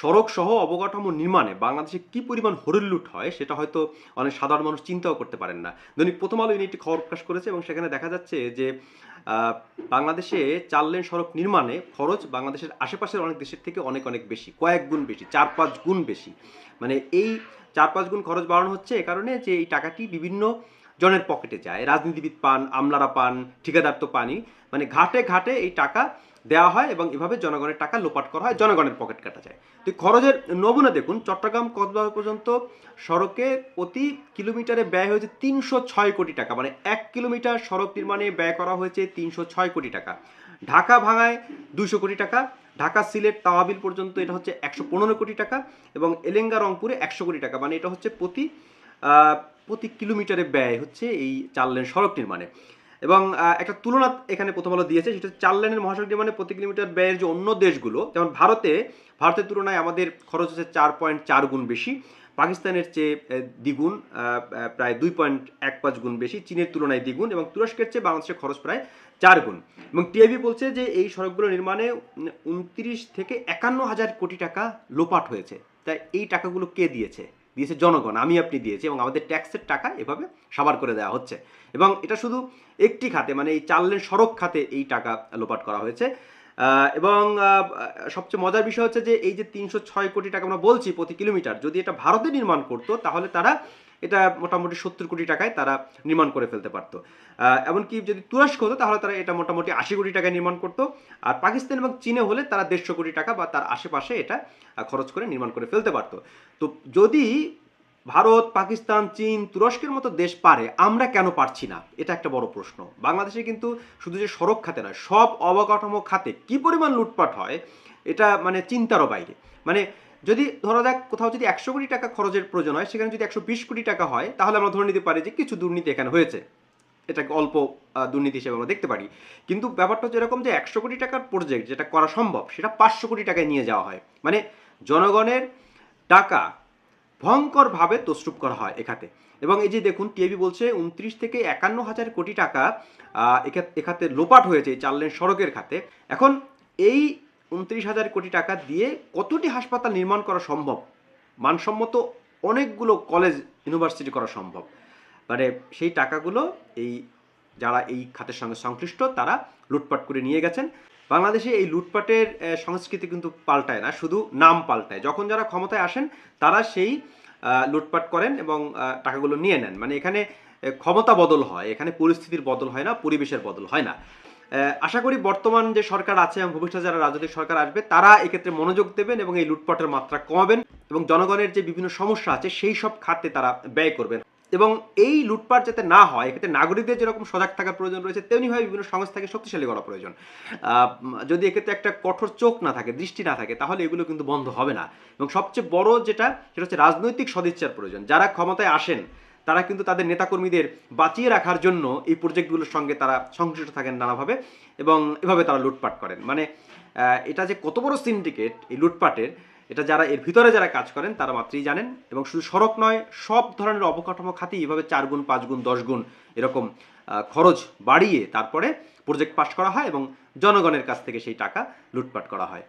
সড়ক সহ অবকাঠামো নির্মাণে বাংলাদেশে কি পরিমাণ হরিলুট হয় সেটা হয়তো অনেক সাধারণ মানুষ চিন্তাও করতে পারেন না। দৈনিক প্রথম আলো একটি খবর প্রকাশ করেছে এবং সেখানে দেখা যাচ্ছে যে বাংলাদেশে 4 লেন সড়ক নির্মাণে খরচ বাংলাদেশের আশেপাশের অনেক দেশের থেকে অনেক অনেক বেশি, কয়েক গুণ বেশি, 4-5 গুণ বেশি। মানে এই 4-5 গুণ খরচ বাড়ানো হচ্ছে এ কারণে যে এই টাকাটি বিভিন্ন জনের পকেটে যায়, রাজনীতিবিদ পান, আমলারা পান, ঠিকাদার তো পানি, মানে ঘাটে ঘাটে এই টাকা দেওয়া হয় এবং এভাবে জনগণের টাকা লোপাট করা হয়, জনগণের পকেট কাটা যায়। তো খরচের নমুনা দেখুন, চট্টগ্রাম কক্সবাজার পর্যন্ত সড়কে প্রতি কিলোমিটারে ব্যয় হয়েছে 306 কোটি টাকা, মানে 1 কিলোমিটার সড়ক নির্মাণে ব্যয় করা হয়েছে 306 কোটি টাকা। ঢাকা ভাঙায় 200 কোটি টাকা, ঢাকা সিলেট তাওয়াবিল পর্যন্ত এটা হচ্ছে 115 কোটি টাকা এবং এলেঙ্গা রংপুরে 100 কোটি টাকা, মানে এটা হচ্ছে প্রতি কিলোমিটারে ব্যয় হচ্ছে এই 4 লেন সড়ক নির্মাণে। এবং একটা তুলনা এখানে প্রথম আলো দিয়েছে, সেটা 4 লেনের মহাসড়ক নির্মাণে প্রতি কিলোমিটার ব্যয়ের যে অন্য দেশগুলো, যেমন ভারতের তুলনায় আমাদের খরচ হচ্ছে 4.4 গুণ বেশি, পাকিস্তানের চেয়ে দ্বিগুণ, প্রায় 2.15 গুণ বেশি, চীনের তুলনায় দ্বিগুণ, এবং তুরস্কের চেয়ে বাংলাদেশের খরচ প্রায় 4 গুণ। এবং টিআইবি বলছে যে এই সড়কগুলো নির্মাণে 29 থেকে 51 হাজার কোটি টাকা লোপাট হয়েছে। তাই এই টাকাগুলো কে দিয়েছে? দিয়েছে জনগণ, আমি আপনি দিয়েছি, এবং আমাদের ট্যাক্সের টাকা এভাবে সাবার করে দেওয়া হচ্ছে। এবং এটা শুধু একটি খাতে, মানে এই 4 লেন সড়ক খাতে এই টাকা লোপাট করা হয়েছে। এবং সবচেয়ে মজার বিষয় হচ্ছে যে এই যে 306 কোটি টাকা আমরা বলছি প্রতি কিলোমিটার, যদি এটা ভারতে নির্মাণ করতো তাহলে তারা এটা মোটামুটি 70 কোটি টাকায় তারা নির্মাণ করে ফেলতে পারতো। এমনকি যদি তুরস্ক হতো তাহলে তারা এটা মোটামুটি 80 কোটি টাকায় নির্মাণ করতো। আর পাকিস্তান এবং চীনে হলে তারা 150 কোটি টাকা বা তার আশেপাশে এটা খরচ করে নির্মাণ করে ফেলতে পারতো। তো যদি ভারত, পাকিস্তান, চীন, তুরস্কের মতো দেশ পারে, আমরা কেন পারছি না? এটা একটা বড় প্রশ্ন। বাংলাদেশে কিন্তু শুধু যে সড়ক খাতে নয়, সব অবকাঠামো খাতে কি পরিমাণ লুটপাট হয় এটা মানে চিন্তারও বাইরে। মানে যদি ধরা যাক কোথাও যদি 100 কোটি টাকা খরচের প্রয়োজন হয়, সেখানে যদি 120 কোটি টাকা হয়, তাহলে আমরা ধরে নিতে পারি যে কিছু দুর্নীতি এখানে হয়েছে, এটাকে অল্প দুর্নীতি হিসেবে আমরা দেখতে পারি। কিন্তু ব্যাপারটা হচ্ছে এরকম যে 100 কোটি টাকার প্রজেক্ট যেটা করা সম্ভব, সেটা 500 কোটি টাকায় নিয়ে যাওয়া হয়। মানে জনগণের টাকা ভয়ঙ্করভাবে তছরূপ করা হয় এখাতে। এবং এই যে দেখুন, টিআইবি বলছে 29 থেকে 51 হাজার কোটি টাকা এখাতে লোপাট হয়েছে এই 4 লেন সড়কের খাতে। এখন এই 29,000 কোটি টাকা দিয়ে কতটি হাসপাতাল নির্মাণ করা সম্ভব? মানসম্মত অনেকগুলো কলেজ, ইউনিভার্সিটি করা সম্ভব। মানে সেই টাকাগুলো এই যারা এই খাতের সঙ্গে সংশ্লিষ্ট তারা লুটপাট করে নিয়ে গেছেন। বাংলাদেশে এই লুটপাটের সংস্কৃতি কিন্তু পাল্টায় না, শুধু নাম পাল্টায়। যখন যারা ক্ষমতায় আসেন তারা সেই লুটপাট করেন এবং টাকাগুলো নিয়ে নেন। মানে এখানে ক্ষমতা বদল হয়, এখানে পরিস্থিতির বদল হয় না, পরিবেশের বদল হয় না। আশা করি বর্তমান যে সরকার আছে এবং ভবিষ্যতে যারা রাজনৈতিক সরকার আসবে তারা এক্ষেত্রে মনোযোগ দেবেন এবং এই লুটপাটের মাত্রা কমাবেন এবং জনগণের যে বিভিন্ন সমস্যা আছে সেই সব খাতে তারা ব্যয় করবেন। এবং এই লুটপাট যাতে না হয়, এক্ষেত্রে নাগরিকদের যেরকম সজাগ থাকার প্রয়োজন রয়েছে, তেমনিভাবে বিভিন্ন সংস্থাকে শক্তিশালী করা প্রয়োজন। যদি এক্ষেত্রে একটা কঠোর চোখ না থাকে, দৃষ্টি না থাকে, তাহলে এগুলো কিন্তু বন্ধ হবে না। এবং সবচেয়ে বড় যেটা, সেটা হচ্ছে রাজনৈতিক সদিচ্ছার প্রয়োজন। যারা ক্ষমতায় আসেন তারা কিন্তু তাদের নেতাকর্মীদের বাঁচিয়ে রাখার জন্য এই প্রজেক্টগুলোর সঙ্গে তারা সংশ্লিষ্ট থাকেন নানাভাবে এবং এভাবে তারা লুটপাট করেন। মানে এটা যে কত বড় সিন্ডিকেট এই লুটপাটের, এটা যারা এর ভিতরে যারা কাজ করেন তারা মাত্রই জানেন। এবং শুধু সড়ক নয়, সব ধরনের অবকাঠামো খাতেই এভাবে 4 গুণ, 5 গুণ, 10 গুণ এরকম খরচ বাড়িয়ে তারপরে প্রজেক্ট পাস করা হয় এবং জনগণের কাছ থেকে সেই টাকা লুটপাট করা হয়।